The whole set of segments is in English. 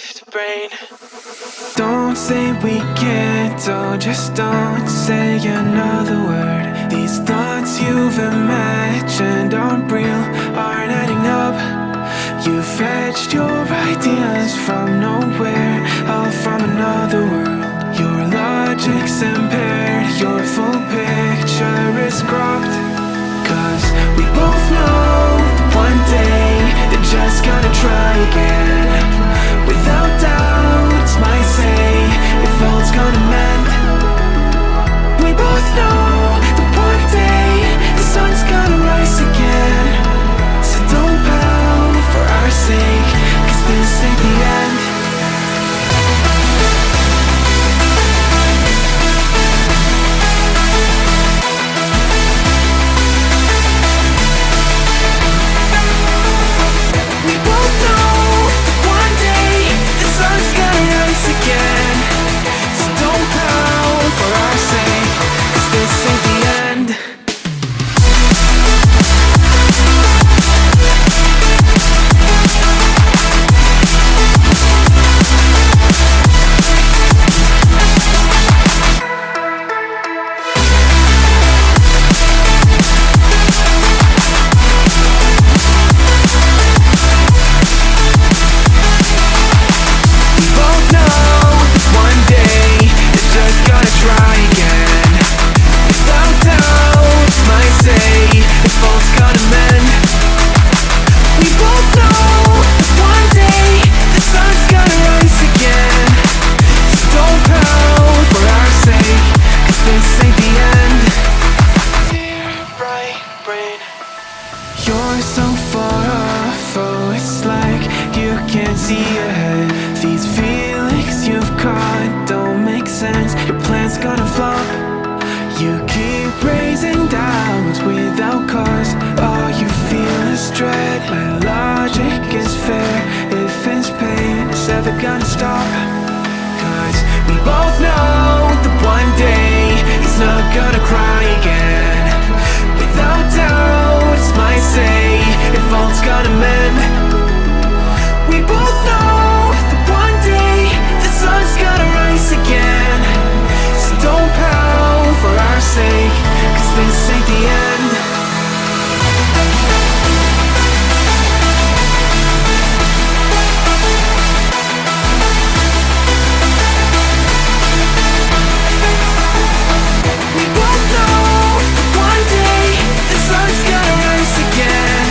left brain. Don't say we can't, oh, just don't say another word. These thoughts you've imagined aren't real, aren't adding up. You fetched your ideas from nowhere, all from another world. Your logic's impaired, your full picture is cropped. Cause we both know one day they're just gonna try again. Without doubt, might say if all's gonna mend. We both know that one day the sun's gonna rise again. So don't pout for our sake, cause this ain't the end. We both know one day the sun's gonna rise again. So don't pout for our sake, cause this ain't the end. We both know one day they're just gonna try again. Without doubt, might say if all's gonna mend. We both know one day the sun's gonna rise again. So don't pout for our sake, cause this ain't the end. Dear bright brain, you're so far off, oh, it's like you can't see ahead. These feelings you've caught don't make sense, your plan's gonna flop. You keep raising doubts without cause, all you feel is dread. My logic is fair, if it's pain, it's ever gonna stop. Cause we both know that one day he's not gonna cry again. Without doubt, might say if all's gonna mend. We both know that one day the sun's gonna rise again. So don't pout for our sake, cause this ain't the end. We both know one day the sun's gonna rise again.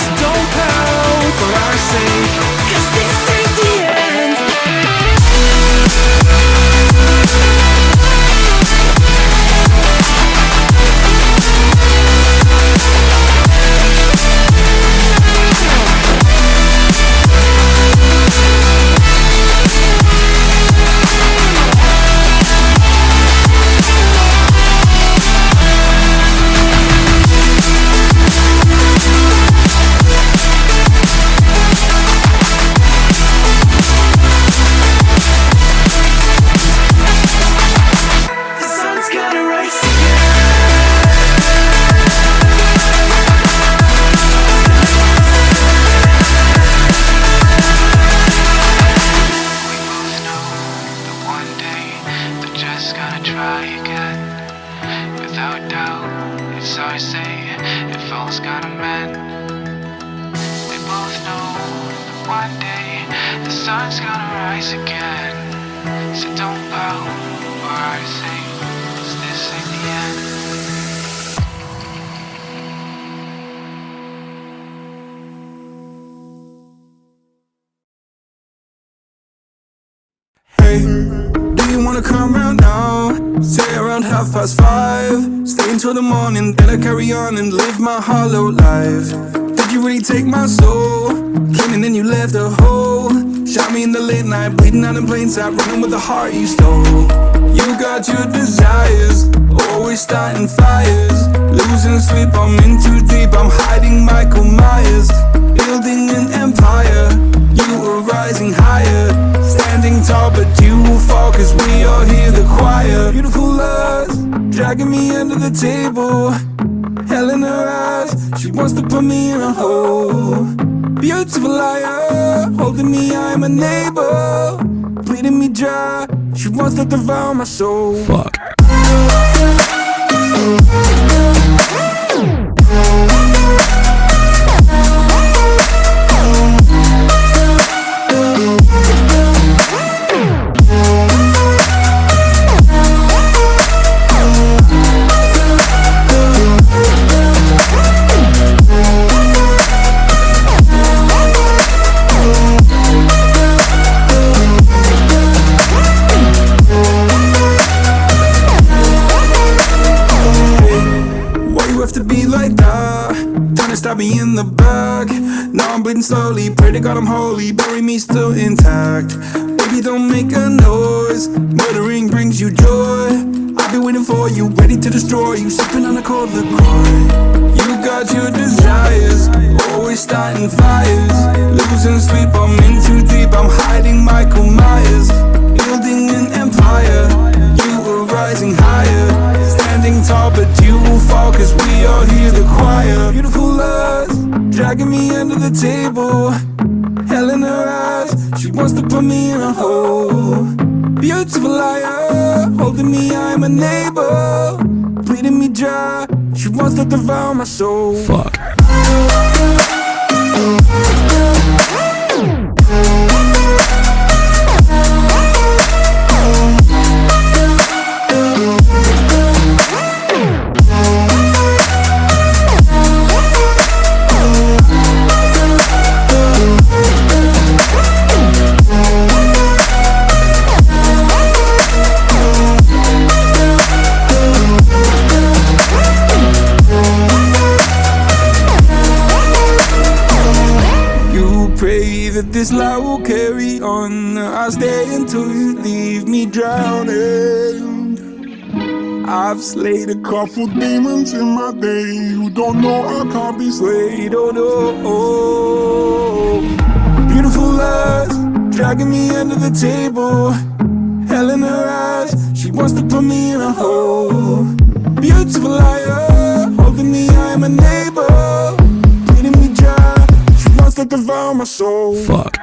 So don't pout for our sake, cause this ain't the end. The sun's gonna rise one day they're just gonna try again. Without doubt, it's our say if all's gonna mend. We both know that one day the sun's gonna rise again. So don't pout for our sake, 'cause this ain't the end. Hey, do you wanna come round now? Say around 5:30. Stay until the morning, then I carry on and live my hollow life. Did you really take my soul? Cleaning and you left a hole. Shot me in the late night, bleeding out in plain sight, running with the heart you stole. You got your desires, always starting fires. Losing sleep, I'm in too deep, I'm hiding Michael Myers. Building an empire, you were rising higher. Standing tall, but you will fall, 'cause we all hear the choir. Beautiful lust, dragging me under the table. Hell in her eyes, she wants to put me in a hole. Beautiful liar, holding me, I'm a neighbor, bleeding me dry. She wants to devour my soul. Fuck. Stab me in the back. Now I'm bleeding slowly. Pray to God I'm holy. Bury me still intact. Baby, don't make a noise. Murdering brings you joy. I've been waiting for you, ready to destroy you. Sipping on a cold LaCroix. You got your desires, always starting fires. Losing sleep, I'm in too deep. I'm hiding Michael Myers. Building an empire. You were rising higher. Standing tall, but you will fall, cause we all hear the choir. Beautiful lust, dragging me under the table. Hell in her eyes, she wants to put me in a hole. Beautiful liar, holding me, I'm a neighbor, bleeding me dry. She wants to devour my soul. Fuck. That this life will carry on. I'll stay until you leave me drowning. I've slayed a couple demons in my day. You don't know I can't be slayed. Oh no. Beautiful lust, dragging me under the table. Hell in her eyes, she wants to put me in a hole. Beautiful liar, holding me, I'm a neighbor, bleeding me dry. To devour my soul. Fuck.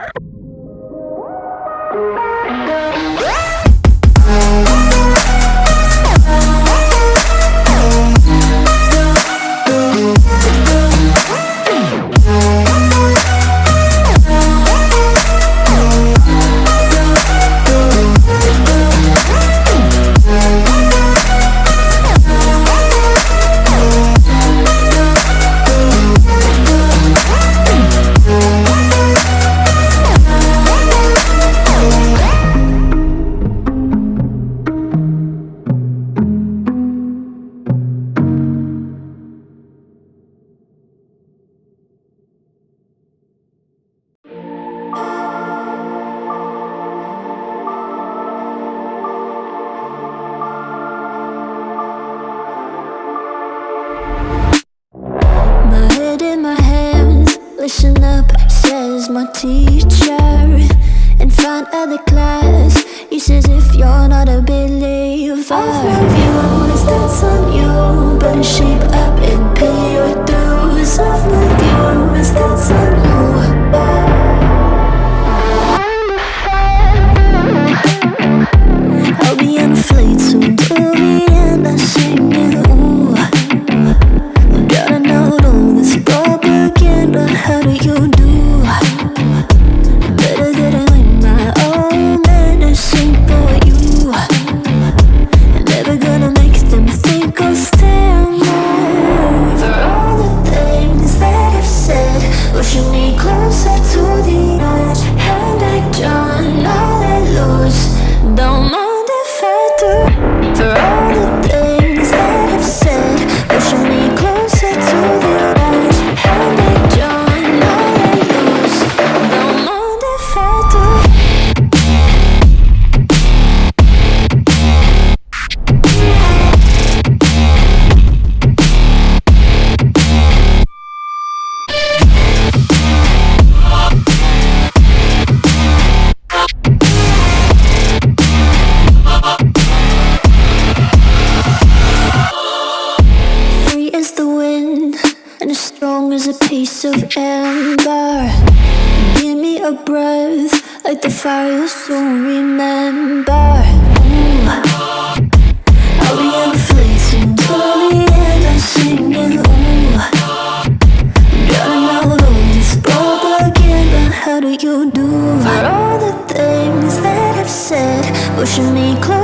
Listen up, says my teacher. In front of the class, he says if you're not a believer, I'll love you, is that's on you. Better shape up and pay your dues. I've loved you, is that's on you. I'll be on a flight soon to the end. I sing you, ooh. Gotta know all this propaganda. How do you do? Better that I learn my own medicine for you. Never gonna make them think I'll stand more. For all the things that I've said, pushing me closer to the edge. And I don't all I lose, don't mind if I do. For all the things that I've said, pushing me closer to the edge. And I don't all I lose, don't mind if I do. your breath, like the fire you'll soon remember. I'll be on the face until the end. I'm singing, ooh, drowning out all this propaganda. How do you do for all the things that I've said, pushing me closer